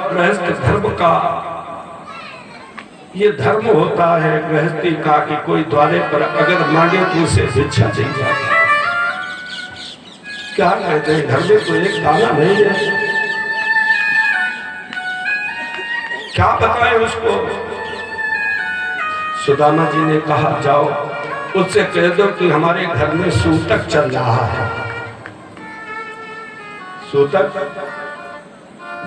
गृहस्थ धर्म का ये धर्म होता है गृहस्थी का कि कोई द्वारे पर अगर मांगे तो उसे भिक्षा दी जाती। क्या कहते हैं, घर में तो एक दाना नहीं है, क्या बताएं उसको। सुदामा जी ने कहा जाओ उससे कह दो कि हमारे घर में सूतक चल रहा है। सूतक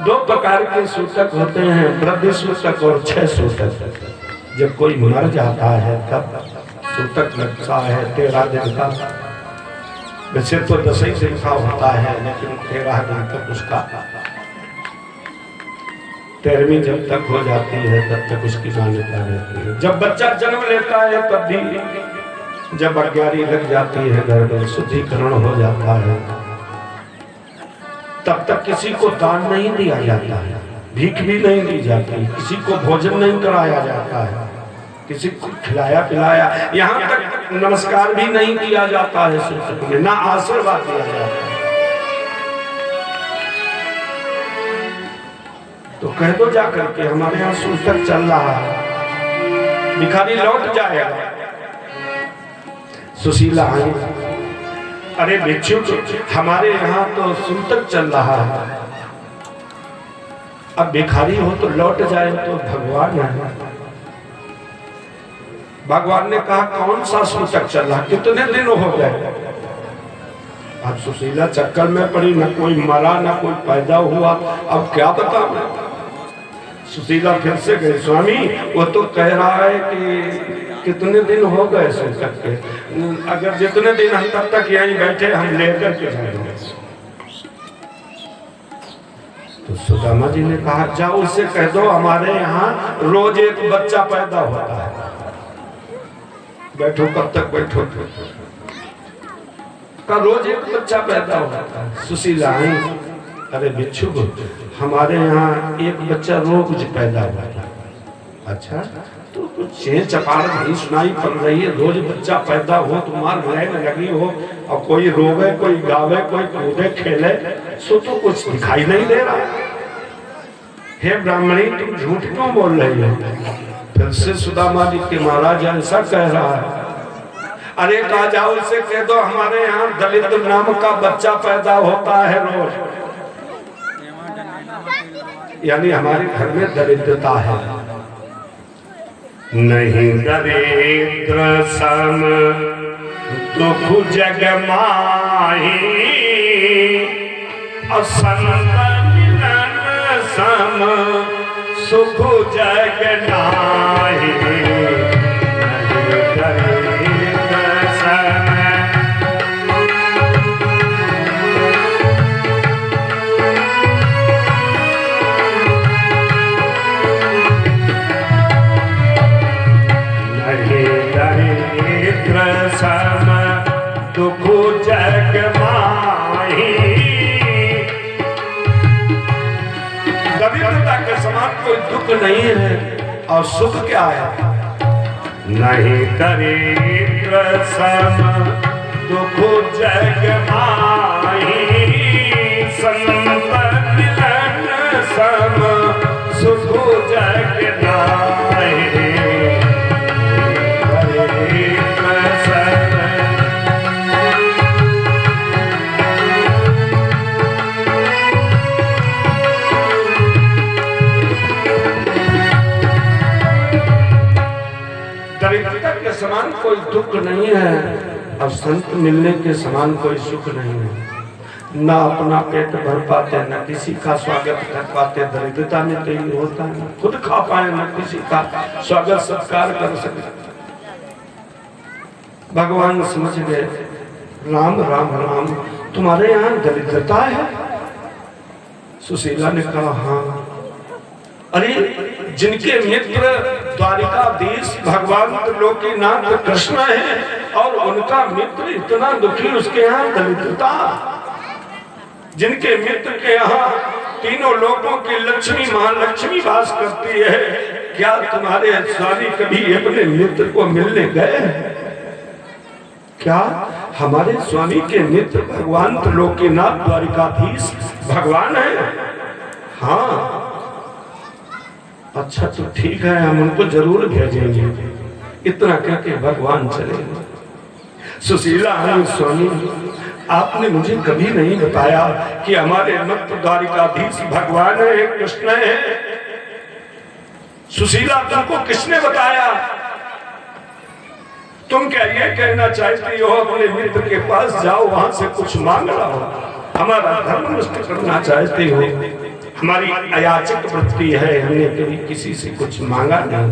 दो प्रकार के सूतक होते हैं, वृद्ध सूतक और 6 सूतक। जब कोई मर जाता है तब सूतक लगता है 13 दिन का। वैसे तो 10 ही दिन का होता है, लेकिन 13 दिन तक उसका 13वीं जब तक हो जाती है तब तक उसकी मान्यता रहती है। जब बच्चा जन्म लेता है तब भी, जब 11वीं लग जाती है, घर में शुद्धिकरण हो जाता है, तब तक किसी को दान नहीं दिया जाता है, भीख भी नहीं दी जाती, किसी को भोजन नहीं कराया जाता है, किसी को खिलाया पिलाया, यहाँ तक नमस्कार भी नहीं किया जाता है सूतक में, ना आशीर्वाद दिया जाता है। तो कह दो जाकर के हमारे यहाँ सूतक चल रहा है, भिखारी लौट जाएगा। सुशीला आई, अरे भिक्षु हमारे यहाँ तो सूतक चल रहा है, अब भिखारी हो तो लौट जाए तो भगवान है। भगवान ने कहा कौन सा सूतक चल रहा, कितने दिन हो गए। अब सुशीला चक्कर में पड़ी, न कोई मरा न कोई पैदा हुआ, अब क्या बताऊं। सुशीला फिर से गई, स्वामी वो तो कह रहा है कि कितने दिन हो गए सूतक के, अगर जितने दिन हम तब तक यहीं बैठे हम लेकर के जाएंगे। तो सुदामा जी ने कहा जाओ उससे कह दो हमारे यहाँ रोज एक बच्चा पैदा होता है। बैठो, कब तक बैठो, का रोज एक बच्चा पैदा होता है। सुशीला आई, अरे भिक्षु हमारे यहाँ एक बच्चा रोज पैदा होता है। अच्छा, तो कुछ चपाड़ नहीं सुनाई पड़ रही है, रोज बच्चा पैदा हो, तुम्हारी लाइन लगी हो और कोई रोवे कोई गावे कोई कूदे खेले, सो तो कुछ दिखाई नहीं दे रहा। हे ब्राह्मणी तुम झूठ क्यों बोल रही हो। फिर से सुदामा जी के महाराज ऐसा कह रहा है, अरे कहा जाओ उसे कह दो हमारे यहाँ दलित नाम का बच्चा पैदा होता है रोज, यानी हमारे घर में दरिद्रता है। नहीं दरिद्र सम दुख जग माही, असंत मिलन सम सुख जग नाही। नहीं दरिद्र सम सम दुख जग माही। दरिद्रता के समान कोई दुख नहीं है, और सुख क्या है। नहीं दरिद्र सम दुख जग माही, संत मिलन सम सुख जग नाही। दरिद्रता के समान कोई दुख नहीं है, और संत मिलने के समान कोई सुख नहीं है। ना अपना पेट भर पाते, न किसी का स्वागत कर पाते। दरिद्रता में तो ये होता है, खुद खा पाए न किसी का स्वागत सत्कार कर सके। भगवान समझ गए, राम राम राम तुम्हारे यहाँ दरिद्रता है। सुशीला ने कहा हाँ। अरे जिनके मित्र द्वारिकाधीश भगवान त्रिलोकीनाथ कृष्ण है, और उनका मित्र इतना दुखी, उसके यहाँ दरिद्रता। जिनके मित्र के यहाँ तीनों लोगों की लक्ष्मी महालक्ष्मी वास करती है, क्या तुम्हारे स्वामी कभी अपने मित्र को मिलने गए? क्या हमारे स्वामी के मित्र भगवान त्रिलोकीनाथ द्वारिकाधीश भगवान है? हाँ, अच्छा तो ठीक है, हम उनको जरूर भेजेंगे। इतना कहके भगवान चले गए। सुशीला स्वामी, आपने मुझे कभी नहीं बताया कि हमारे मत द्वारिकाधीश भगवान है, कृष्ण है। सुशीला, तुमको किसने बताया? तुम क्या ये कहना चाहती हो अपने मित्र के पास जाओ, वहां से कुछ मांग लाओ, हमारा धर्म नष्ट करना चाहती हो? हमारी अयाचक वृत्ति है, हमने कभी किसी से कुछ मांगा नहीं।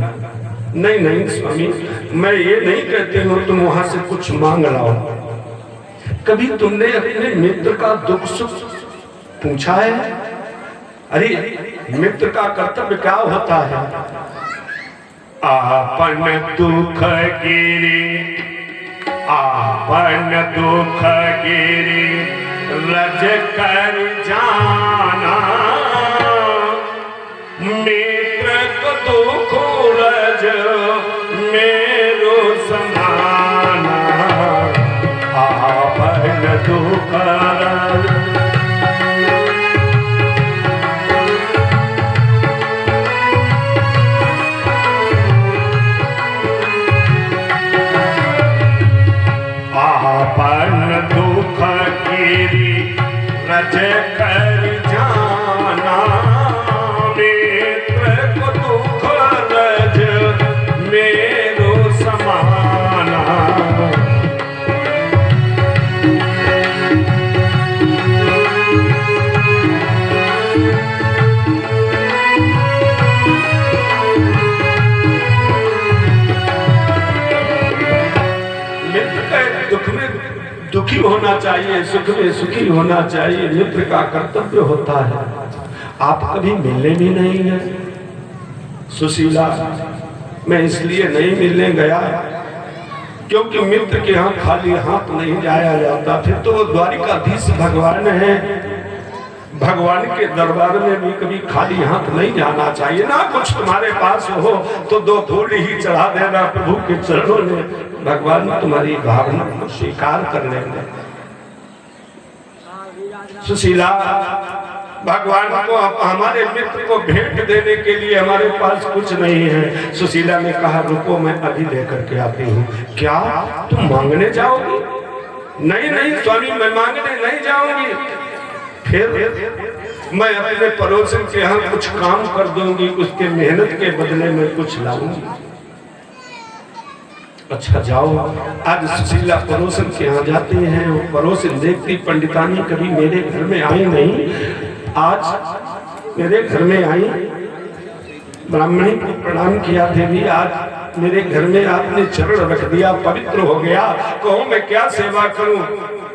नहीं नहीं स्वामी, मैं ये नहीं कहती हूँ तुम वहां से कुछ मांग लाओ। कभी तुमने अपने मित्र का दुख सुख पूछा है? अरे मित्र का कर्तव्य क्या होता है? आपन दुख गिरी, आपन दुख गिरी रज कर जाना, मित्र को दुख रज मेरो समाना, आपन दुख रज। आपन दुख गिरी रज कर जाना, मित्र को दुख रज मेरो समाना। दुख में दुखी होना चाहिए, सुख में सुखी होना चाहिए, मित्र का कर्तव्य होता है। आप कभी मिलने भी नहीं गए। सुशीला, मैं इसलिए नहीं मिलने गया क्योंकि मित्र के यहाँ खाली हाथ नहीं जाया जाता। फिर तो वो द्वारिकाधीश भगवान है, भगवान के दरबार में भी कभी खाली हाथ नहीं जाना चाहिए ना। कुछ तुम्हारे पास हो तो दो फूल ही चढ़ा देना प्रभु के चरणों में, भगवान तुम्हारी भावना को स्वीकार कर लेंगे। सुशीला, भगवान को हमारे मित्र को भेंट देने के लिए हमारे पास कुछ नहीं है। सुशीला ने कहा रुको, मैं अभी लेकर के आती हूँ। क्या तुम मांगने जाओगी? नहीं नहीं स्वामी, मैं मांगने नहीं जाऊंगी। फिर मैं अपने पड़ोसन के यहाँ कुछ काम कर दूंगी, उसके मेहनत के बदले में कुछ लाऊंगी। अच्छा जाओ। आज सुशीला पड़ोसन के यहाँ जाते हैं, वो पड़ोसन देखती पंडितानी कभी मेरे घर में आई नहीं, आज मेरे घर में आई, ब्राह्मणी को प्रणाम किया, देवी आज मेरे घर में आपने चरण रख दिया, पवित्र हो गया, कहो मैं क्या सेवा करूं?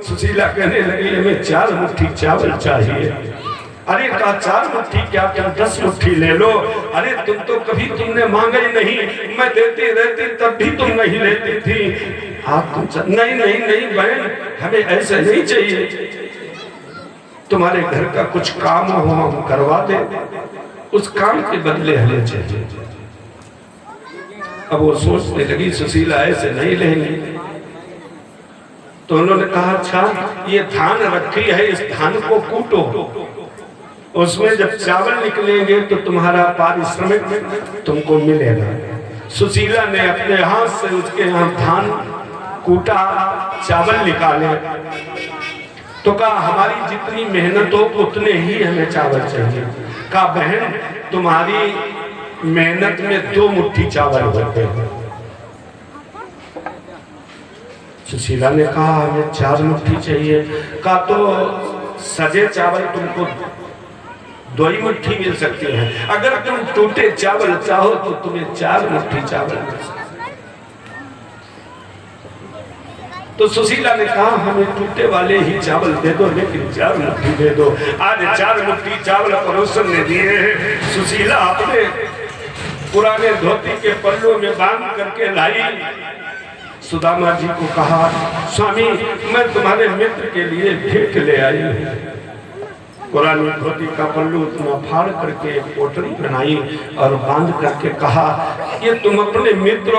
सुशीला कहने लगी हमें 4 मुट्ठी चावल चाहिए। अरे कहा 4 मुट्ठी क्या, तुम 10 मुट्ठी ले लो। अरे तुम तो कभी तुमने मांगा ही नहीं, मैं देती रहती तब भी तुम नहीं लेती थी। हाँ तुम नहीं नहीं नहीं बहन, हमें ऐसा नहीं चाहिए, तुम्हारे घर का कुछ काम हो हम करवा दे, उस काम के बदले हमें चाहिए। अब वो सोचने लगी सुशीला ऐसे नहीं लेंगे। तो उन्होंने कहा अच्छा ये धान रखी है, इस धान को कूटो, उसमें जब चावल निकलेंगे तो तुम्हारा पारिश्रमिक तुमको मिलेगा। सुशीला ने अपने हाथ से उसके यहाँ धान कूटा, चावल निकाले, तो कहा हमारी जितनी मेहनत हो उतने ही हमें चावल चाहिए। कहा बहन तुम्हारी मेहनत में 2 मुट्ठी चावल होते हैं। सुशीला ने कहा हमें 4 मुट्ठी चाहिए। कहा तो सजे चावल तुमको 2 ही मुट्ठी मिल सकती है, अगर तुम टूटे चावल चाहो तो तुम्हें 4 मुट्ठी चावल मिल सकते। तो सुशीला ने कहा हमें टूटे वाले ही चावल दे दो, लेकिन 4 मुट्ठी दे दो। आज 4 मुट्ठी चावल पड़ोसन ने दिए हैं। सुशीला अपने पुराने धोती के पल्लों में बांध करके लाई। सुदामा जी को कहा स्वामी मैं तुम्हारे मित्र के लिए भेंट ले आई हूँ। पुरानी धोती का पल्लू उतना फाड़ करके पोटली बनाई और बांध करके कहा ये तुम अपने मित्र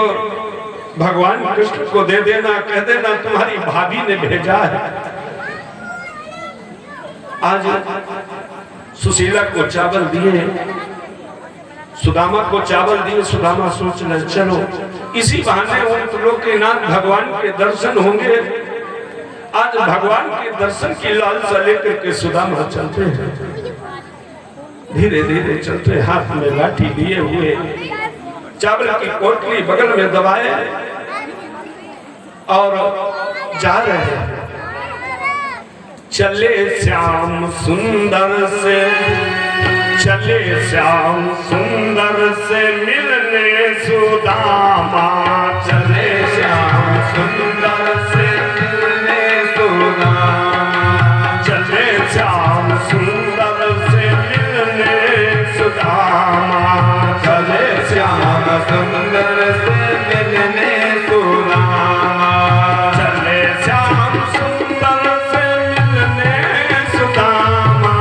भगवान कृष्ण को दे देना, कह देना तुम्हारी भाभी ने भेजा है। आज सुशीला को चावल दिए। सुदामा को चावल दिए। सुदामा सोच रहे चलो इसी बहाने उन त्रिलोकीनाथ भगवान के दर्शन होंगे। आज भगवान के दर्शन की लालसा लेकर के सुदामा चलते हैं, धीरे धीरे चलते, हाथ में लाठी लिए हुए, चावल की पोटली बगल में दबाए और जा रहे हैं। चले श्याम सुंदर से, चले श्याम सुंदर से मिलने सुदामा, चले श्याम सुंदर से मिलने सुदामा, चले श्याम सुंदर से मिलने सुदामा, चले श्याम सुंदर से मिलने सुदामा, चले श्याम सुंदर से मिलने सुदामा,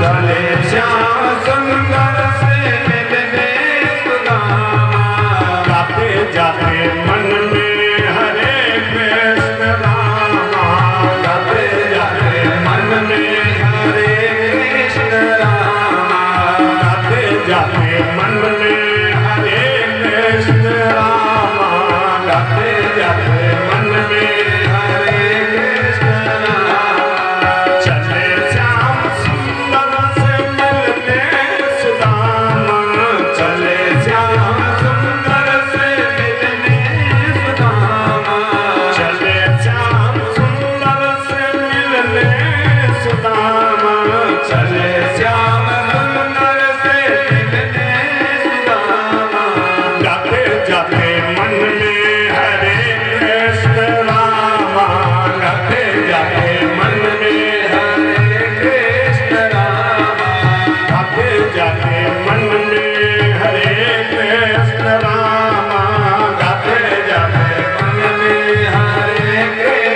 चले श्याम सुंदर से मिलने सुदामा। जाते जाते मन में हरे कृष्ण रामा, जाते जाते मन में हरे कृष्ण रामा, जाते जाते मन में हरे कृष्ण रामा, जाते जाते मन में हरे कृष्ण रामा। चले श्याम सुंदर से मिलने सुदामा, चले श्याम सुंदर से मिलने सुदामा, चले श्याम सुंदर से मिलने सुदामा, चले श्याम सुंदर से मिलने सुदामा। जाते जाते मन में हरे कृष्ण रामा, जाते जाते मन में हरे कृष्ण रामा, जाते जाते मन में हरे कृष्ण रामा, जाते जाते मन में हरे कृष्ण।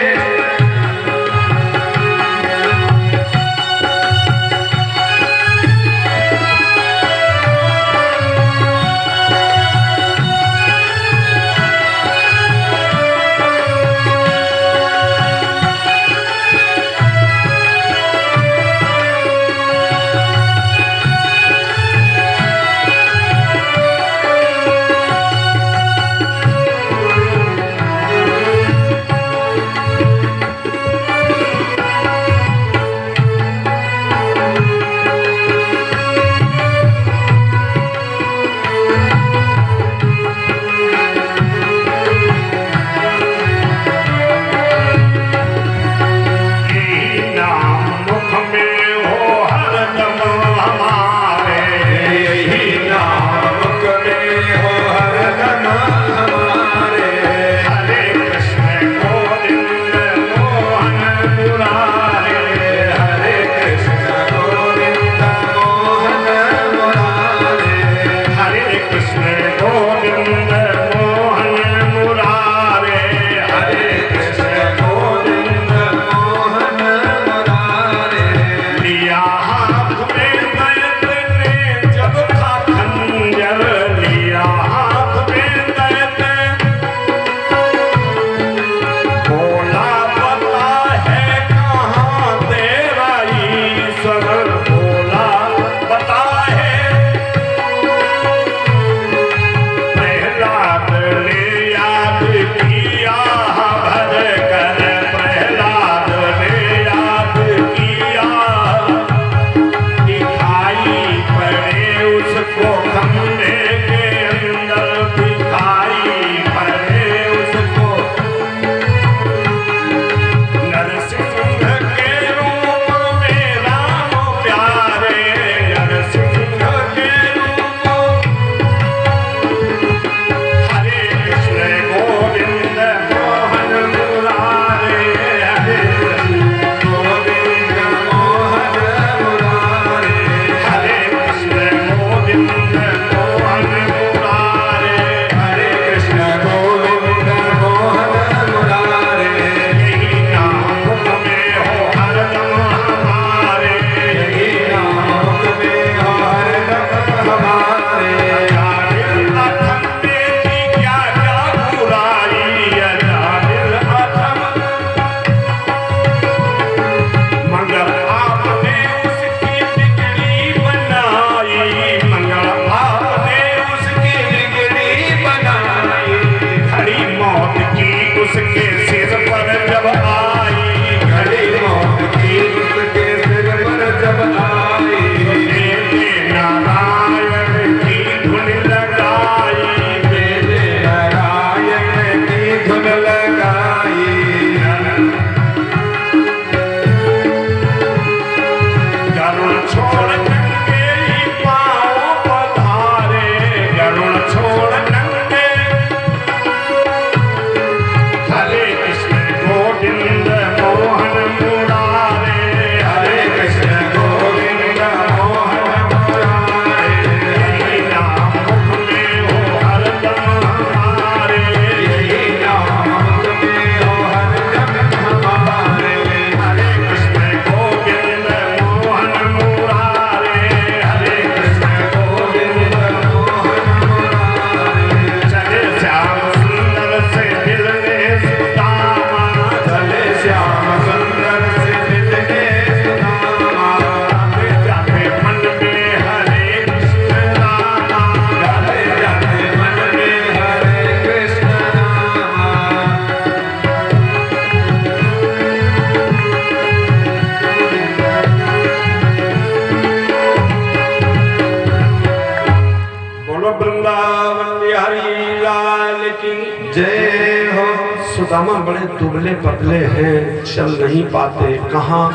वृंदावन बिहारी लाल की जय हो। सुदामा बड़े दुबले पतले हैं, चल नहीं पाते। कहाँ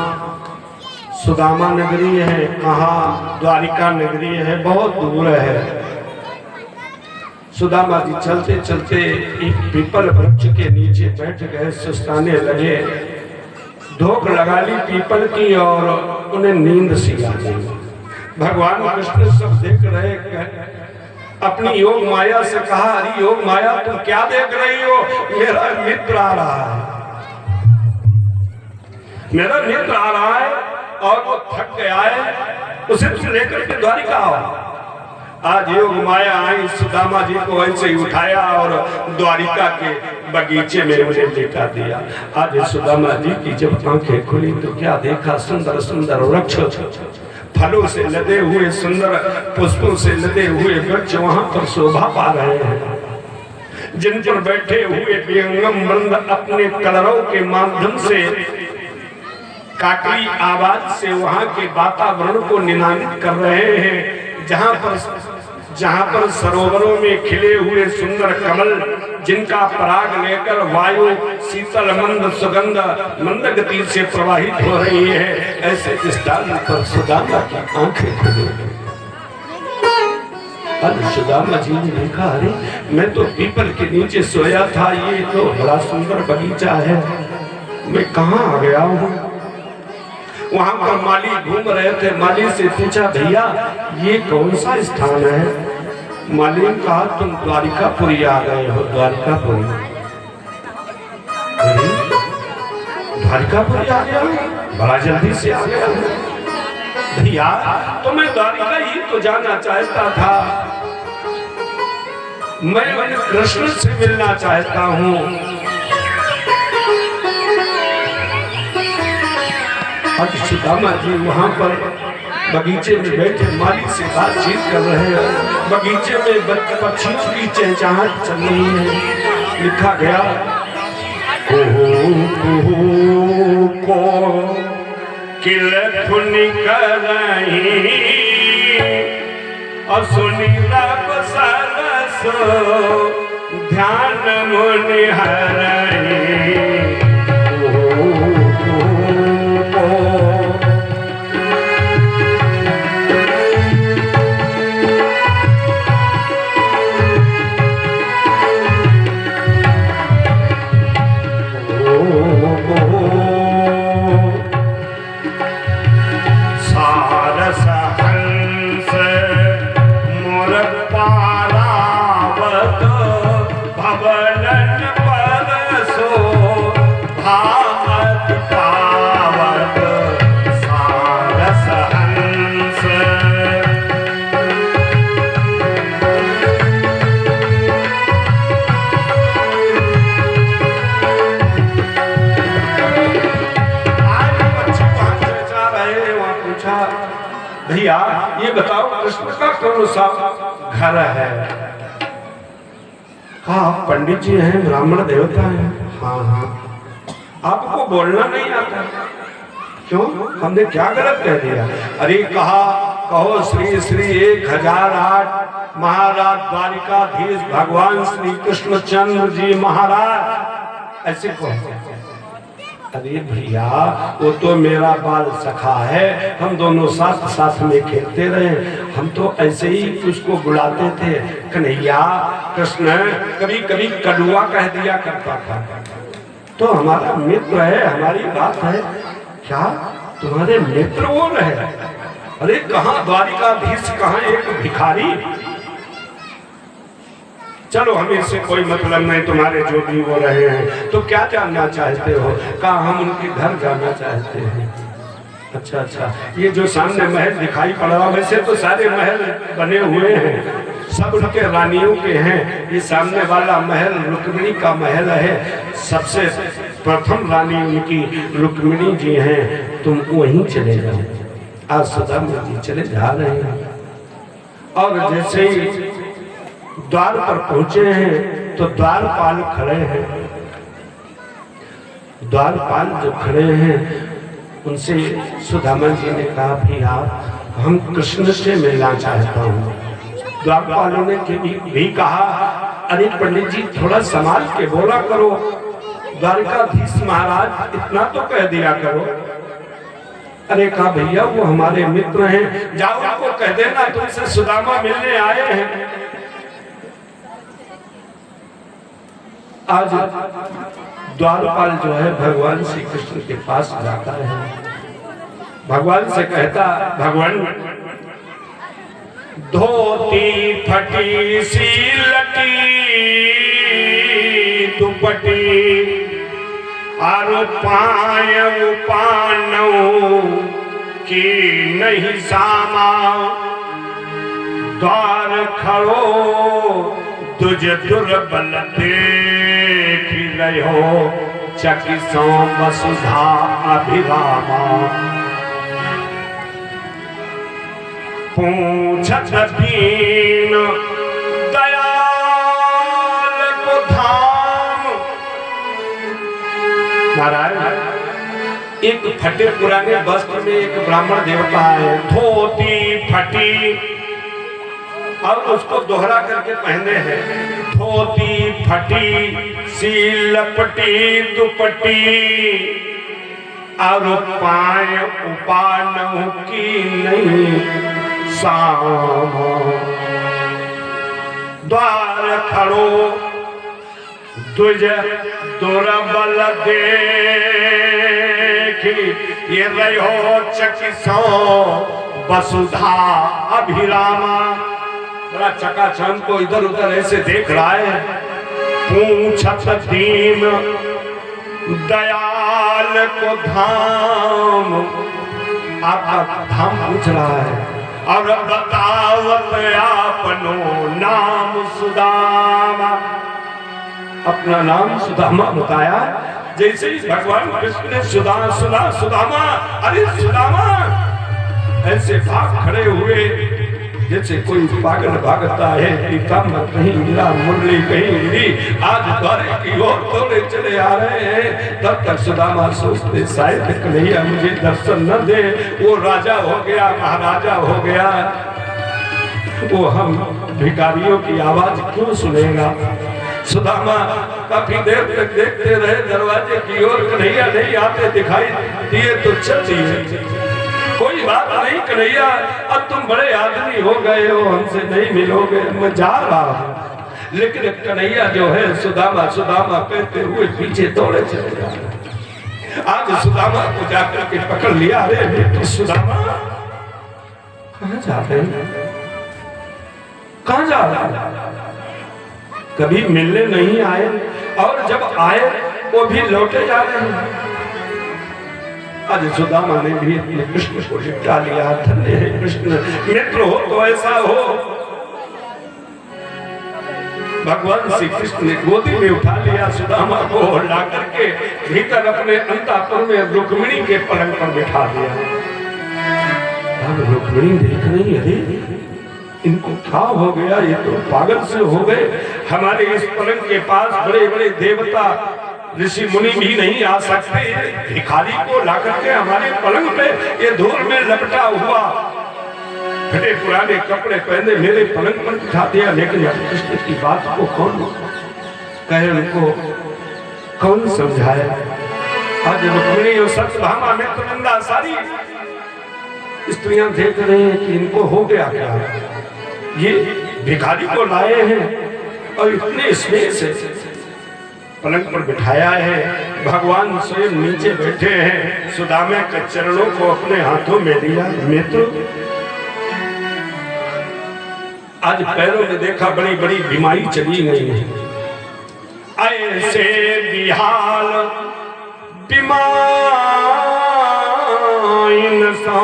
सुदामा नगरी है, कहाँ द्वारिका नगरी है, बहुत दूर है। सुदामा जी चलते चलते एक पीपल वृक्ष के नीचे बैठ गए, सुस्ताने लगे। धोख लगा ली पीपल की और उन्हें नींद सी आ गई। भगवान कृष्ण सब देख रहे, अपनी योग माया से कहा, अरे योग माया तुम क्या देख रही हो? मेरा मित्र आ रहा है, मेरा मित्र आ रहा है और वो थक गया है, उसे तुम लेकर के द्वारिका आओ। आज योग माया आई, सुदामा जी को ऐसे ही उठाया और द्वारिका के बगीचे में उन्हें लेटा दिया। आज सुदामा जी की जब आंखें खुली तो क्या देखा? सुंदर सुंदर वृक्ष, फलों से लदे हुए, सुंदर पुष्पों से लदे हुए वृक्ष वहां पर शोभा पा रहे हैं। जिन पर बैठे हुए विहंगम वृंद अपने कलरव के माध्यम से काकली आवाज से वहां के वातावरण को निनादित कर रहे हैं। जहां पर सरोवरों में खिले हुए सुंदर कमल, जिनका पराग लेकर वायु शीतल मंद सुगंध मंद गति से प्रवाहित हो रही है, ऐसे स्थान पर सुदामा की आंखें खुली। अब सुदामा जी ने देखा, अरे मैं तो पीपल के नीचे सोया था, ये तो बड़ा सुंदर बगीचा है, मैं कहाँ आ गया हूँ? वहां पर माली घूम रहे थे। माली से पूछा, भैया ये कौन सा स्थान है? माली ने कहा, तुम द्वारिकापुरी आ गए हो। द्वारिकापुरी? द्वारिकापुरी आ गया, बड़ा जल्दी से आ गया। भैया तो मैं द्वारिका ही तो जाना चाहता था, मैं कृष्ण से मिलना चाहता हूँ। आज सुदामा जी वहां पर बगीचे में बैठे माली से बातचीत कर रहे हैं। बगीचे में पक्षियों की चहचहाहट चल रही है। लिखा गया, को किल धुनि करही और सुनी रब सरस ध्यान मुनि हरही। भैया ये बताओ कृष्ण का कौन सा घर है? हाँ पंडित जी हैं, ब्राह्मण देवता हैं। हाँ हाँ, आपको बोलना नहीं आता? क्यों, हमने क्या गलत कह दिया? अरे कहो श्री श्री 1008 महाराज द्वारिकाधीश भगवान श्री कृष्णचंद्र जी महाराज, ऐसे कहो। अरे भैया वो तो मेरा बाल सखा है, हम दोनों साथ साथ में खेलते रहे, हम तो ऐसे ही उसको बुलाते थे कन्हैया कृष्ण, कभी कभी कड़ुआ कह दिया करता था। तो हमारा मित्र है, हमारी बात है। क्या तुम्हारे मित्र वो रहे? अरे कहाँ द्वारिकाधीश, कहाँ एक भिखारी। चलो हमें से कोई मतलब नहीं, तुम्हारे जो भी वो रहे हैं। तो क्या जानना चाहते हो? कहा हम उनके घर जाना चाहते हैं। अच्छा अच्छा, ये जो सामने महल दिखाई पड़ रहा, वैसे तो सारे महल बने हुए हैं, सब उनके रानियों के हैं। ये सामने वाला महल रुक्मिणी का महल है, सबसे प्रथम रानी उनकी रुक्मिणी जी हैं। तुम वहीं चले जाओ। आज सुदामा जी चले जा रहे हैं और जैसे ही द्वार पर पहुंचे हैं तो द्वारपाल खड़े हैं। द्वारपाल जो खड़े हैं उनसे सुदामा जी ने कहा, भैया हम कृष्ण से मिलना चाहता हूँ। द्वारपालों ने भी कहा, अरे पंडित जी थोड़ा संभाल के बोला करो, द्वारकाधीश महाराज इतना तो कह दिया करो। अरे कहा भैया वो हमारे मित्र हैं, जाओ उनको कह देना तुमसे सुदामा मिलने आए हैं। आज द्वारपाल जो है भगवान श्री कृष्ण के पास जाता है, भगवान से कहता, भगवान धोती फटी सी लटी दुपटी आरो पायव पानौ की नहीं सामा, द्वार खड़ो तुझ दुर्बल देख लयो, चकिसो वसुधा अभिरामा। पूछत दीन दयाल को धाम। महाराज एक फटे पुराने वस्त्र में एक ब्राह्मण देवता है, धोती फटी और उसको दोहरा करके पहने हैं, धोती फटी सी लपटी दुपटी और पाय उपान की नहीं सामा, द्वार खड़ो तुझ दुर्बल देखी, ये रहो चकिसो वसुधा अभिरामा। बड़ा चकाचौंध को इधर उधर ऐसे देख रहा है। पूछत दीन दयाल को धाम, आपका धाम पूछ रहा है, और बतावत आपनो नाम सुदामा। अपना नाम सुदामा बताया। जैसे ही भगवान कृष्ण ने सुदामा, अरे सुदामा, ऐसे भाग खड़े हुए जैसे कोई पागल भागता है, पीताम्बर कहीं मिला, मुरली कहीं मिली, आज द्वारे की ओर दौड़े चले आ रहे हैं। तब तक सुदामा सोचते शायद कन्हैया मुझे दर्शन न दे, वो राजा हो गया, महाराजा हो गया, वो हम भिखारियों की आवाज क्यों सुनेगा। सुदामा काफी देर तक देखते रहे दरवाजे की ओर, कन्हैया नहीं आते दिखाई दिए तो चल दिए। कोई बात नहीं कन्हैया, अब तुम बड़े आदमी हो गए हो, हमसे नहीं मिलोगे, मैं जा रहा हूं। लेकिन कन्हैया जो है सुदामा सुदामा कहते हुए पीछे दौड़े चले जा रहे। आज सुदामा को जाकर के पकड़ लिया। अरे सुदामा कहाँ जा रहे हैं, कहाँ जा रहे हैं? कभी मिलने नहीं आए, और जब आए वो भी लौटे जा रहे हैं। आज सुदामा ने भी अपने कृष्ण को लिपटा लिया। धन्य है कृष्ण, मित्र हो तो ऐसा हो। भगवान श्री कृष्ण ने गोदी में उठा लिया सुदामा को, ला करके भीतर अपने अंतःपुर में रुक्मिणी के पलंग पर बिठा दिया। अब रुक्मिणी देख रही, अरे इनको क्या हो गया, ये तो पागल से हो गए। हमारे इस पलंग के पास बड़े बड़े देवता ऋषि मुनि भी नहीं आ सकते, भिखारी को ला करके हमारे पलंग पे ये धूल में लपटा हुआ, फटे पुराने कपड़े पहने मेरे पलंग पर बिठा दिया। लेकिन कृष्ण की बात को कौन कहे, उनको कौन समझाए। आज रुक्मिणी और सत्यभामा मित्रवृंदा सारी स्त्रियां देख रहे हैं कि इनको हो गया क्या, ये भिखारी को लाए हैं और इतने स्नेह से पलंग पर बिठाया है। भगवान स्वयं नीचे बैठे हैं, सुदामा के चरणों को अपने हाथों में लिया। मित्र आज पैरों में देखा बड़ी बड़ी बीमारी चली गई है, ऐसे बिहाल बीमाइन सो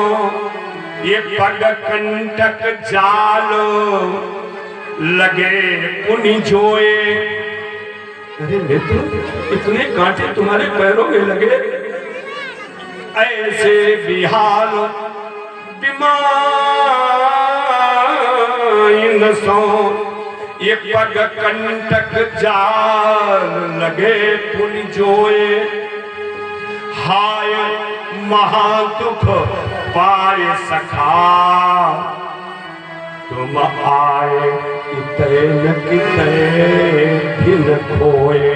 ये पग कंटक जाल लगे पुनि जोए। अरे मित्र इतने कांटे तुम्हारे पैरों में लगे, ऐसे बिहाल बीमाइन सो ये पग कंटक जाल लगे पुनि जोए। हाय महादुख पाए सखा तुम आए कितने न कितने दिन खोए,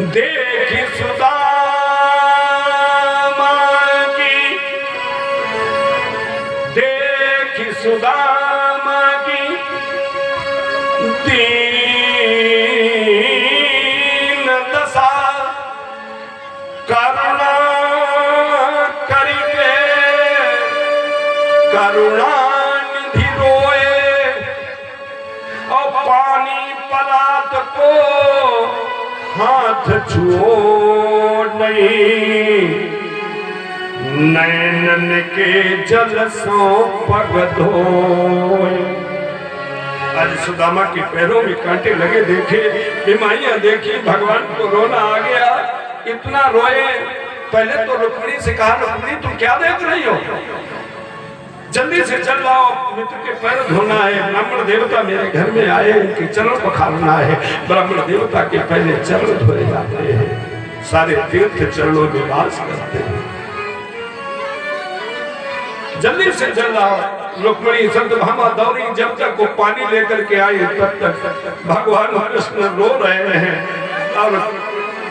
देखी सुदामा की, देखी सुदामा की दीन दशा, करुणा करके करुणानिधि रोए, और पानी पलात को हाथ छुओ नहीं, नैनन के जल सो पग धोए। आज सुदामा के पैरों में कांटे लगे देखे, बीमारियां देखी, भगवान को रोना आ गया, इतना रोए। पहले तो रुक्मिणी से कहा, रुक्मिणी तुम क्या देख रही हो, जल्दी से चल जाओ, मित्र के पैर धोना है, ब्राह्मण देवता मेरे घर में आए, उनके चरण पखारना है। ब्राह्मण देवता के पहले चरण धोए जाते हैं, सारे तीर्थ चरणों में वास करते हैं, जल्दी से चल जाओ। रुक्मिणी सत्यभामा दौड़ी, जब तक वो पानी लेकर के आई तब तक भगवान कृष्ण रो रहे हैं, और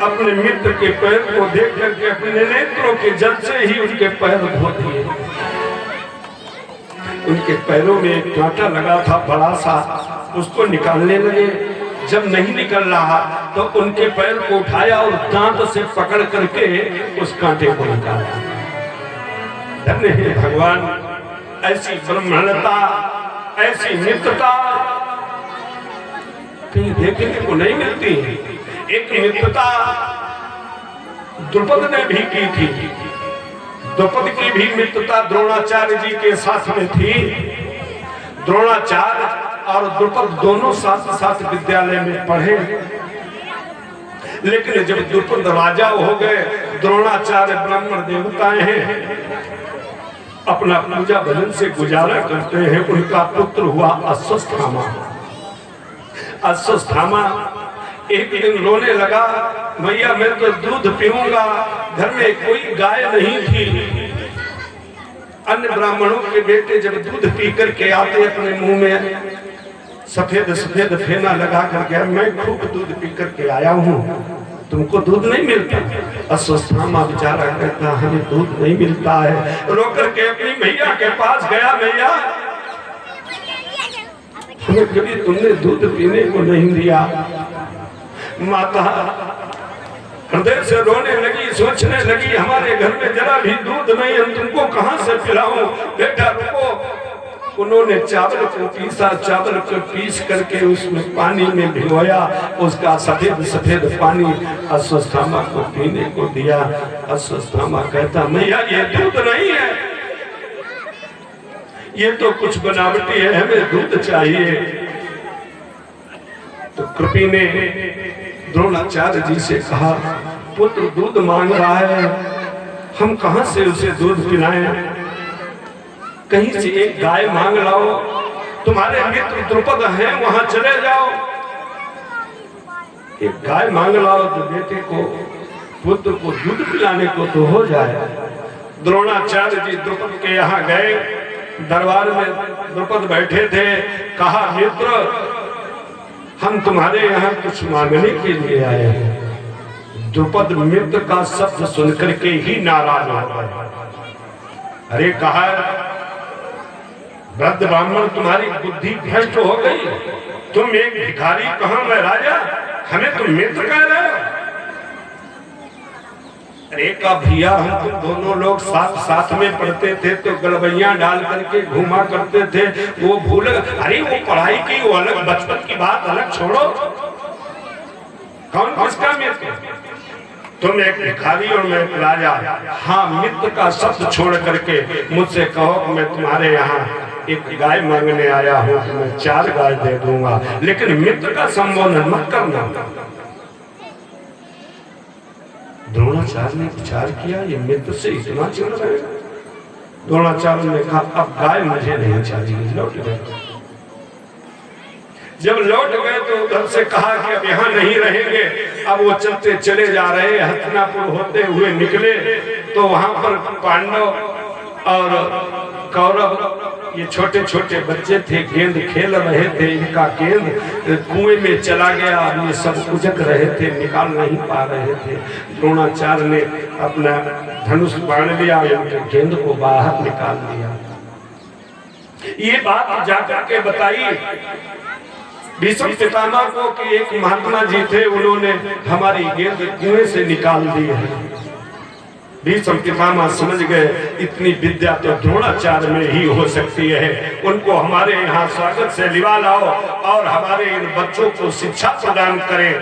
अपने मित्र के पैर को देख करके अपने नेत्रों के जल से ही उनके पैर धो दिए। उनके पैरों में एक कांटा लगा था बड़ा सा, उसको निकालने लगे। जब नहीं निकल रहा तो उनके पैर को उठाया और दांत से पकड़ करके उस कांटे को निकाला। धन्य है भगवान, ऐसी ब्रह्मणता, ऐसी मित्रता कहीं देखने को नहीं मिलती। एक मित्रता द्रुपद ने भी की थी, द्रौपदी की भी मित्रता द्रोणाचार्य जी के साथ में थी। द्रोणाचार्य और द्रुपद दोनों साथ साथ विद्यालय में पढ़े, लेकिन जब द्रुपद राजा हो गए, द्रोणाचार्य ब्राह्मण देवताएं हैं, अपना पूजा भजन से गुजारा करते हैं। उनका पुत्र हुआ अश्वस्थामा। अश्वस्थामा एक दिन रोने लगा, भैया मैं तो दूध पीऊंगा, घर में कोई गाय नहीं थी। अन्य ब्राह्मणों के बेटे जब दूध पी करके आते अपने मुंह में सफेद सफेद फेना लगा करके, मैं खूब दूध पी करके आया हूँ, तुमको दूध नहीं मिलता। अश्वस्थामा बेचारा कहता हमें दूध नहीं मिलता है। रो करके अपनी मैया के पास गया, मैया हमें कभी तुमने दूध पीने को नहीं दिया। माता हृदय से रोने लगी, सोचने लगी हमारे घर में जरा भी दूध नहीं, हम तुमको कहां से पिलाऊं। बेटा रुको। उन्होंने चावल को पीसा, चावल को पीस करके उसमें पानी में भिगोया, उसका सफेद सफेद पानी अश्वस्थामा को पीने को दिया। अश्वस्थामा कहता मैया ये दूध नहीं है, ये तो कुछ बनावटी है, हमें दूध चाहिए। तो कृपी ने द्रोणाचार्य जी से कहा, पुत्र दूध मांग रहा है, हम कहां से उसे दूध पिलाएं, कहीं से एक गाय मांग लाओ, तुम्हारे मित्र द्रुपद हैं वहां चले जाओ, एक गाय मांग लाओ तो बेटे को, पुत्र को दूध पिलाने को तो हो जाए। द्रोणाचार्य जी द्रुपद के यहाँ गए, दरबार में द्रुपद बैठे थे। कहा मित्र हम तुम्हारे यहाँ कुछ मांगने के लिए आए हैं। द्रुपद मित्र का शब्द सुनकर के ही नाराज हो गए। अरे कहा वृद्ध ब्राह्मण तुम्हारी बुद्धि भ्रष्ट हो गई, तुम एक भिखारी कहां मैं राजा, हमें तुम मित्र कह रहे हो। अरे का भैया हम तुम दोनों लोग साथ साथ में पढ़ते थे तो गलबैया डाल करके घुमा करते थे, वो भूल। अरे वो पढ़ाई की वो अलग, बचपन की बात अलग छोड़ो, कौन किसका मित्र, तुम एक भिखारी और मैं एक राजा। हाँ मित्र का शब्द छोड़ करके मुझसे कहो कि मैं तुम्हारे यहाँ एक गाय मांगने आया हूँ, तो मैं 4 गाय दे दूंगा, लेकिन मित्र का संबोधन मत करना। द्रोणाचार्य ने विचार किया ये मित्र से इतना चिढ़ रहे। द्रोणाचार्य ने कहा अब गाय मुझे नहीं चाहिए, लौट गए। जब लौट गए तो उधर से कहा कि अब यहाँ नहीं रहेंगे। अब वो चलते चले जा रहे, हस्तिनापुर होते हुए निकले तो वहां पर पांडव और कौरव ये छोटे छोटे बच्चे थे, गेंद खेल रहे थे, इनका गेंद कुएं में चला गया। अब ये सब उजक रहे थे, निकाल नहीं पा रहे थे। द्रोणाचार्य ने अपना धनुष बाण लिया, इनके गेंद को बाहर निकाल दिया। ये बात जाकर के बताई भीष्म पितामह को कि एक महात्मा जी थे, उन्होंने हमारी गेंद कुएं से निकाल दी है। भीष्म पितामह समझ गए इतनी विद्या तो द्रोणाचार्य में ही हो सकती है, उनको हमारे यहाँ स्वागत से लिवा लाओ और हमारे इन बच्चों को शिक्षा प्रदान करें,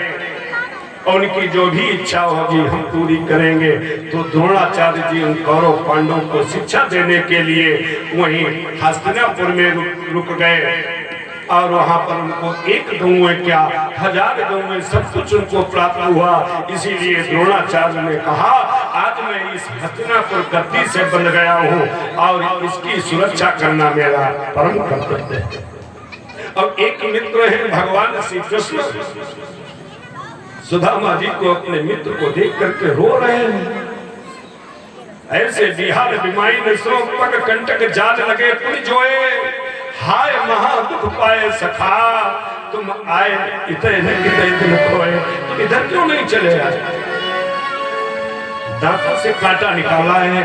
उनकी जो भी इच्छा होगी हम पूरी करेंगे। तो द्रोणाचार्य जी उन कौरव पांडवों को शिक्षा देने के लिए वहीं हस्तिनापुर में रुक गए और वहां पर उनको एक गौ क्या 1000 गौ सब कुछ उनको प्राप्त हुआ। इसीलिए द्रोणाचार्य ने कहा आज मैं इस हस्तिनापुर गद्दी से बंध गया हूँ और इसकी सुरक्षा करना मेरा परम कर्तव्य है। अब एक मित्र है भगवान श्री कृष्ण, सुदामा जी को अपने मित्र को देख करके रो रहे हैं। ऐसे बिहार बिमाई नसरों पग कंटक जाल लगे पुन जोए, हाय महा दुख पाए सखा तुम आए इतने दिन खोए। तुम इधर क्यों नहीं चले आए? दांतों से कांटा निकाला है।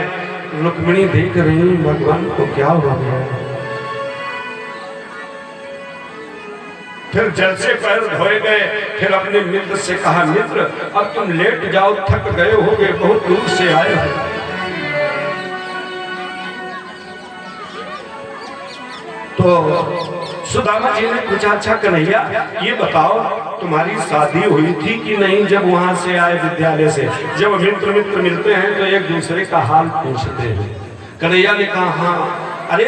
रुक्मिणी देख रही भगवान को क्या हो गया। फिर जल से पैर धोए गए, फिर अपने मित्र से कहा मित्र अब तुम लेट जाओ, थक गए होगे, बहुत दूर से आए हो। तो सुदामा जी ने पूछा अच्छा कन्हैया ये बताओ तुम्हारी शादी हुई थी कि नहीं जब वहां से आए विद्यालय से? जब मित्र मिलते हैं तो एक दूसरे का हाल पूछते हैं। कन्हैया ने कहा हाँ। अरे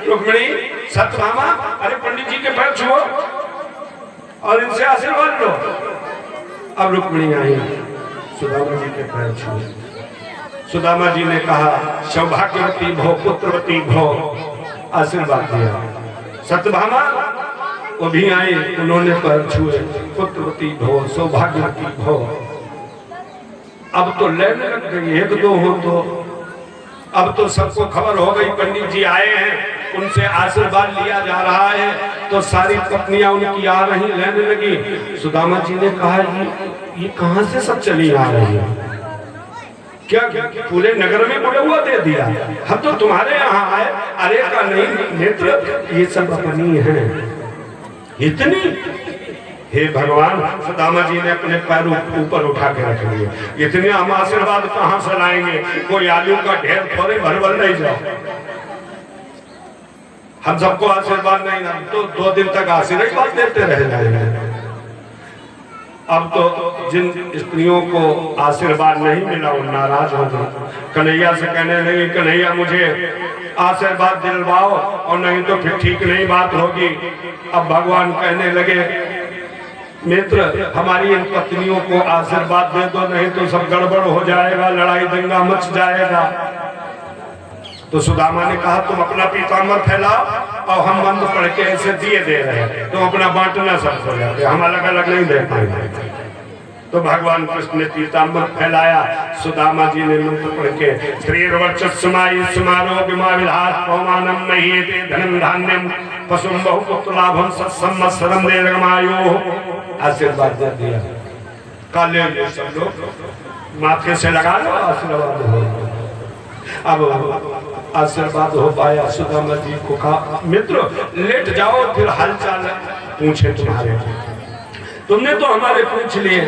रुक्मिणी सत्यभामा, अरे पंडित जी के पैर छुओ और इनसे आशीर्वाद लो। अब रुक्मिणी आई, सुदामा जी के पैर छुए। सुदामा जी ने कहा सौभाग्यवती भो पुत्रवती भो, आशीर्वाद दिया। सत्यभामा वो भी आई, उन्होंने पैर छुए, पुत्रवती भो सौभाग्यवती भो। अब तो लेने लग गई, एक दो हो तो अब तो सबको खबर हो गई पंडित जी आए हैं, उनसे आशीर्वाद लिया जा रहा है। तो सारी पत्नियां उनकी आ रही, लेने लगी। सुदामा जी ने कहा ये कहां से सब चली आ रही है? क्या पूरे नगर में बोले हुआ दे दिया? हम तो तुम्हारे यहाँ आए। अरे का नहीं मित्र, ये सब अपनी है। इतनी हे भगवान, सुदामा जी ने अपने पैर ऊपर उठा के रख लिए। इतने हम आशीर्वाद कहाँ से लाएंगे? कोई आलू का ढेर थोड़े भर नहीं जाओ। हम सबको आशीर्वाद नहीं, हम तो 2 दिन तक आशीर्वाद देते रह जाएंगे। अब तो जिन स्त्रियों को आशीर्वाद नहीं मिला वो नाराज हो गए। कन्हैया से कहने लगी कन्हैया मुझे आशीर्वाद दिलवाओ और नहीं तो फिर ठीक नहीं बात होगी। अब भगवान कहने लगे मित्र हमारी इन पत्नियों को आशीर्वाद दे दो, नहीं तो सब गड़बड़ हो जाएगा, लड़ाई दंगा मच जाएगा। तो सुदामा ने कहा तुम अपना पीताम्बर फैलाओ और हम मंत्र पढ़ के ऐसे दिए दे रहे हैं, तुम अपना बांटना सब हो जाते, हम अलग अलग नहीं दे पाएंगे। तो भगवान कृष्ण ने पीताम्बर फैलाया, सुदामा जी ने मंत्र पढ़ के श्रीर्वर्चस्मायी समारोह विलास पवमानम महीते धनम धान्यम पशुम बहुपुत्र लाभम सत्संवत्सरम दीर्घमायु आशीर्वाद दे दिया। काले सब लोग माथे से लगा लो आशीर्वाद हो। अब आशीर्वाद हो पाया। सुदामा जी को कहा मित्र लेट जाओ, फिर हालचाल पूछे तुम्हारे। तुमने तो हमारे पूछ लिए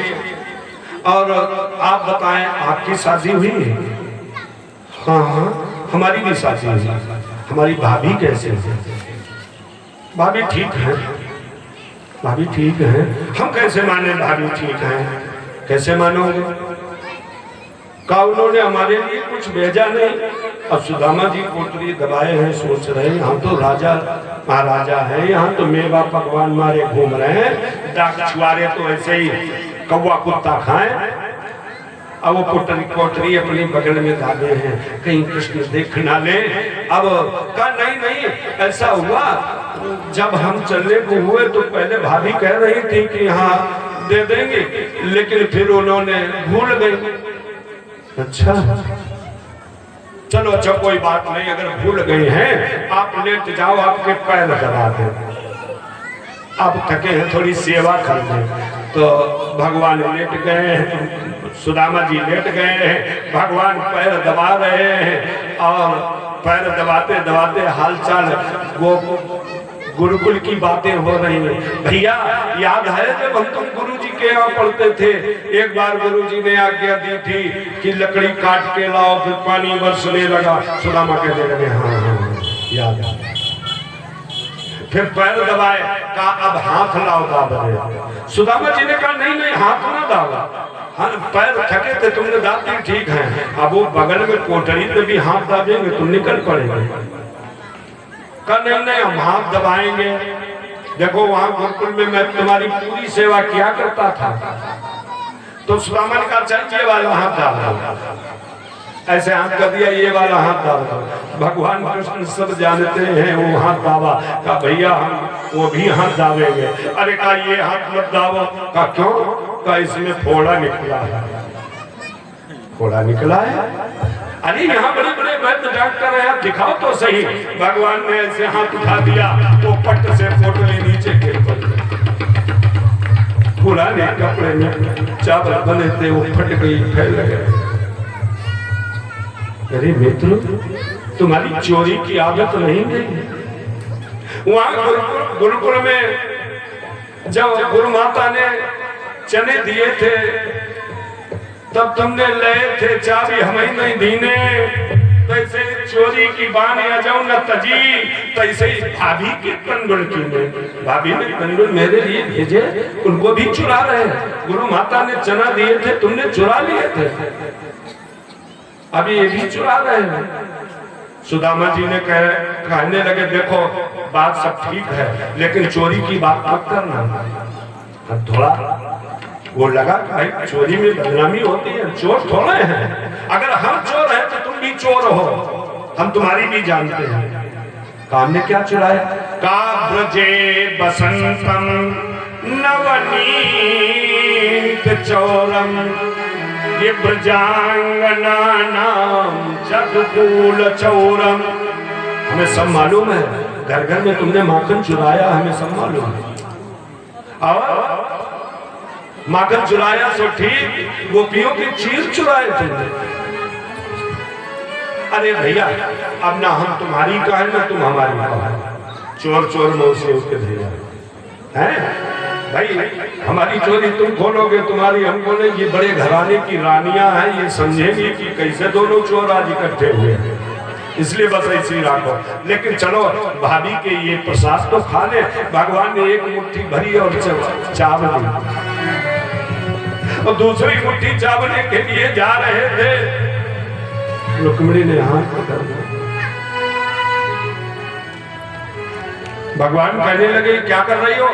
और आप बताएं आपकी शादी हुई है? हाँ हमारी भी शादी हुई। हमारी भाभी कैसे है? भाभी ठीक है। भाभी ठीक है। हम कैसे माने भाभी ठीक है? कैसे मानोगे? का उन्होंने हमारे लिए कुछ भेजा नहीं। अब सुदामा जी कोटरी दबाए हैं, सोच रहे हैं हम तो राजा महाराजा हैं, यहाँ तो मेवा पकवान मारे घूम रहे हैं, डाक छुआरे तो ऐसे ही कौवा कुत्ता खाएं। अब वो कोटरी अपनी बगल में दादे हैं, कहीं कृष्ण देख ना ले। अब का नहीं ऐसा हुआ जब हम चलने को हुए तो पहले भाभी कह रही थी कि हाँ दे देंगे, लेकिन फिर उन्होंने भूल गई। अच्छा चलो अच्छा कोई बात नहीं, अगर भूल गए हैं आप लेट जाओ, आपके पैर दबा दे, आप थके हैं थोड़ी सेवा कर लें। तो भगवान लेट गए हैं, सुदामा जी लेट गए हैं, भगवान पैर दबा रहे हैं और पैर दबाते दबाते हालचाल वो गुरुकुल की बातें हो रही हैं। भैया याद है जब हम तुम गुरुजी के यहाँ पढ़ते थे, एक बार गुरुजी ने आज्ञा दी थी कि लकड़ी काट के लाओ, फिर पानी बरसने लगा। सुदामा कहने लगे हाँ हाँ याद है। फिर पैर दबाए, कहा अब हाथ लाओ दाबने। सुदामा जी ने कहा नहीं नहीं हाथ ना दाबा, हाँ पैर थके थे तुमने दाबी ठीक है, अब वो बगल में कोठरी में भी हाथ दाबेंगे तुम निकल पड़ेंगे। कहा नहीं नहीं हम हाथ दबाएंगे, देखो वहां गुरुकुल में मैं तुम्हारी पूरी सेवा किया करता था। तो सुदामा ने कहा चल ये वाला हाथ दाब, ऐसे हाथ कर दिया, ये वाला हाथ दाब। भगवान कृष्ण सब जानते हैं वो हाथ दाबा। कहा भैया हम वो भी हाथ दाबेंगे। अरे कहा ये हाथ मत दाबो। कहा क्यों? कहा इसमें फोड़ा निकला है। फोड़ा निकला है? अरे यहाँ बड़े बड़े वैद्य डॉक्टर है, दिखाओ तो सही। भगवान ने ऐसे हाथ उठा दिया, वो पट से पोटली नीचे गिर पड़ी। पुराने कपड़े में चावल बने थे वो फट गई, फैल गए। अरे मित्र तुम्हारी चोरी की आदत नहीं गई? वहां गुरुकुल में जब गुरु माता ने चने दिए थे तब तुमने ले थे चाबी हमें नहीं दीने, तैसे चोरी की बान या जाऊं न तजी, तैसे ही भाभी के तंदुल की में भाभी ने तंदुल मेरे लिए भेजे, उनको भी चुरा रहे। गुरु माता ने चना दिए थे तुमने चुरा लिए थे, अभी ये भी चुरा रहे हैं। सुदामा जी ने कहने लगे देखो बात सब ठीक है लेकिन चोरी की बात मत करना। थोड़ा वो लगा भाई चोरी में बदनामी होती है, चोर थोड़े हैं, अगर हम चोर हैं तो तुम भी चोर हो, हम तुम्हारी भी जानते हैं। काम ने क्या चुराया? काब्रजे बसंतम नवनीत चौरम, ये ब्रजांगना नाम जगफूल चौरम। हमें सब मालूम है, घर घर में तुमने माखन चुराया, हमें सब मालूम है। और माखन चुराया सो ठीक, गोपियों की चीज चुराए थे। अरे भैया अब ना हम तुम्हारी का है ना तुम हमारी का है, चोर चोर मुंह से उसके भैया हैं भाई, हमारी चोरी तुम खोलोगे तुम्हारी हम खोलेंगे। ये बड़े घराने की रानियां हैं, ये समझेंगी कि कैसे दोनों चोर आज इकट्ठे हुए हैं, इसलिए बस ऐसे ही रखो। लेकिन चलो भाभी के ये प्रसाद तो खा ले। भगवान ने एक मुट्ठी भरी और चावल दी और दूसरी मुट्ठी चावल के लिए जा रहे थे, रुक्मिणी ने हाथ पकड़ लिया। भगवान कहने लगे क्या कर रही हो?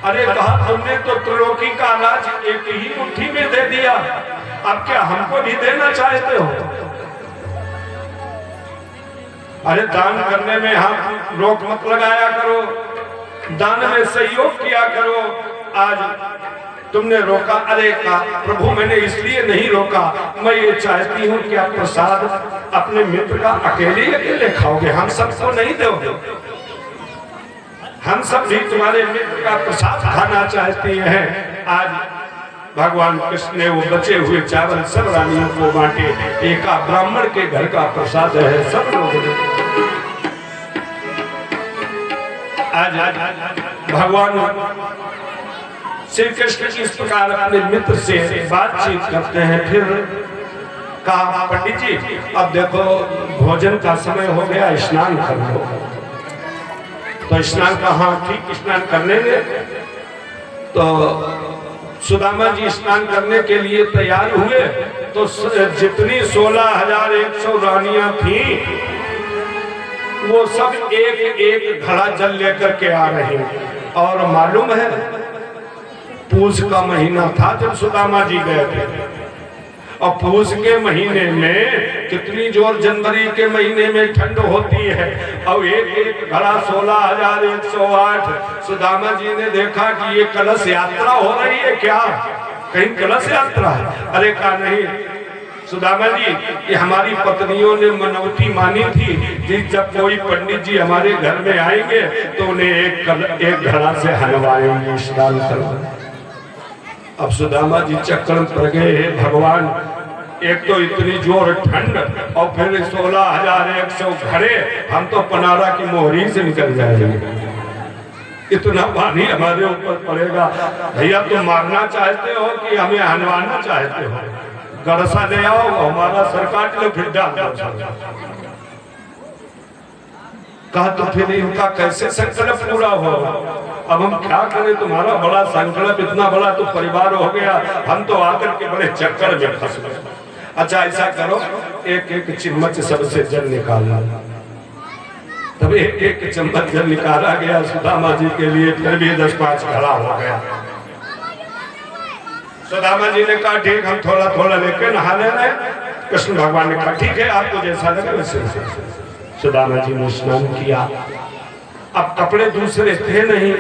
अरे कहा तुमने तो त्रिलोकी का राज एक ही मुट्ठी में दे दिया, अब क्या हमको भी देना चाहते हो? अरे दान करने में हम रोक मत लगाया करो, दान में सहयोग किया करो। आज तुमने रोका। अरे का प्रभु मैंने इसलिए नहीं रोका, मैं ये चाहती हूँ कि आप प्रसाद अपने मित्र का अकेले अकेले खाओगे, हम सबको नहीं दोगे। हम सब भी तुम्हारे मित्र का प्रसाद खाना चाहते हैं। आज भगवान कृष्ण ने वो बचे हुए चावल सब रानियों को बांटे, एक ब्राह्मण के घर का प्रसाद है सब लोगों। आज भगवान श्री कृष्ण इस प्रकार अपने मित्र से बातचीत करते हैं। फिर कहा पंडित जी अब देखो भोजन का समय हो गया, स्नान कर लो। तो स्नान का हाँ ठीक स्नान कर लेंगे। तो सुदामा जी स्नान करने के लिए तैयार हुए तो जितनी 16,100 रानियां थी वो सब एक एक घड़ा जल लेकर के आ रही। और मालूम है पूस का महीना था जब सुदामा जी गए थे, और पूस के महीने में कितनी जोर जनवरी के महीने में ठंड होती है, और एक एक घड़ा 16,108। सुदामा जी ने देखा कि ये कलश यात्रा हो रही है क्या, कहीं कलश यात्रा है? अरे कहा नहीं, सुदामा जी, ये हमारी पत्नियों ने मनौती मानी थी कि जब कोई पंडित जी हमारे घर में आएंगे तो उन्हें एक घड़ा से हलवाएंगे, स्नान करवाएंगे। अब सुदामा जी चक्कर में पड़ गए, भगवान एक तो इतनी जोर ठंड और फिर 16,100 घड़े, हम तो पनारा की मोहरी से निकल जाएंगे, इतना पानी हमारे ऊपर पड़ेगा। भैया तुम मारना चाहते हो कि हमें हनवाना चाहते हो? गड़सा ले आओ, हमारा सर काट लो, फिर डाल दो। कहा तो फिर इनका कैसे संकल्प पूरा हो? अब हम क्या करें, तुम्हारा बड़ा संकल्प, इतना बड़ा तो परिवार हो गया, हम तो आकर के बड़े चक्कर में फंस गए। अच्छा ऐसा करो, एक एक चम्मच सबसे जल निकालना। तब एक एक चम्मच जल निकाला गया सुदामा जी के लिए, फिर भी 10-5 घड़ा हो गया। सुदामा जी ने कहा ठीक, हम थोड़ा थोड़ा लेके नहा ले रहे। कृष्ण भगवान ने कहा ठीक है, आपको जैसा लगे वैसे। सुदामा जी ने स्नान किया। अब कपड़े दूसरे थे नहीं,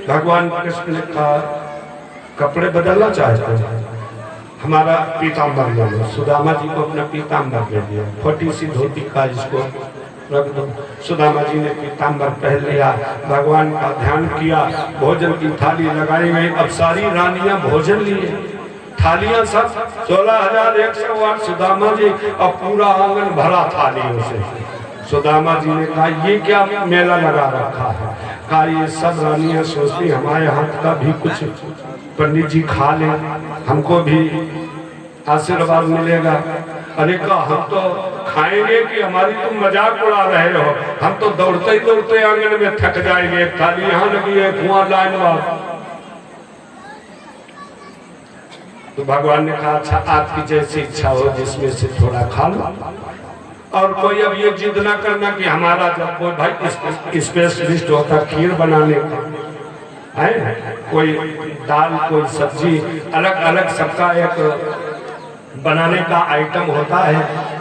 भगवान कृष्ण ने कहा कपड़े बदलना चाहते हैं, हमारा पीताम्बर ले लो। सुदामा जी को अपना पीताम्बर दे दिया, छोटी सी धोती का इसको रख दो। सुदामा जी ने पीताम्बर पहन लिया, भगवान का ध्यान किया, भोजन की थाली लगाई गई। अब सारी रानियां भोजन लिए, थालियां सब 16,108 सुदामा जी, अब पूरा आंगन भरा थालियों से। सुदामा जी ने कहा ये क्या मेला लगा रखा है? कहा ये सब रानियां सोचती हमारे हाथ का भी कुछ पंडित जी खा ले, हमको भी आशीर्वाद मिलेगा। अरे कहा हम तो खाएंगे कि हमारी तुम मजाक उड़ा रहे हो? हम तो दौड़ते ही दौड़ते आंगन में थक जाएंगे, एक थाली यहाँ लगी है, कुआं लाइन वाला। तो भगवान ने कहा अच्छा आपकी जैसी इच्छा हो, जिसमें से थोड़ा खा लो। और कोई अब ये जिद ना करना कि हमारा जब कोई भाई स्पेशलिस्ट होता खीर बनाने का है, कोई दाल कोई सब्जी अलग अलग सबका एक बनाने का आइटम होता है,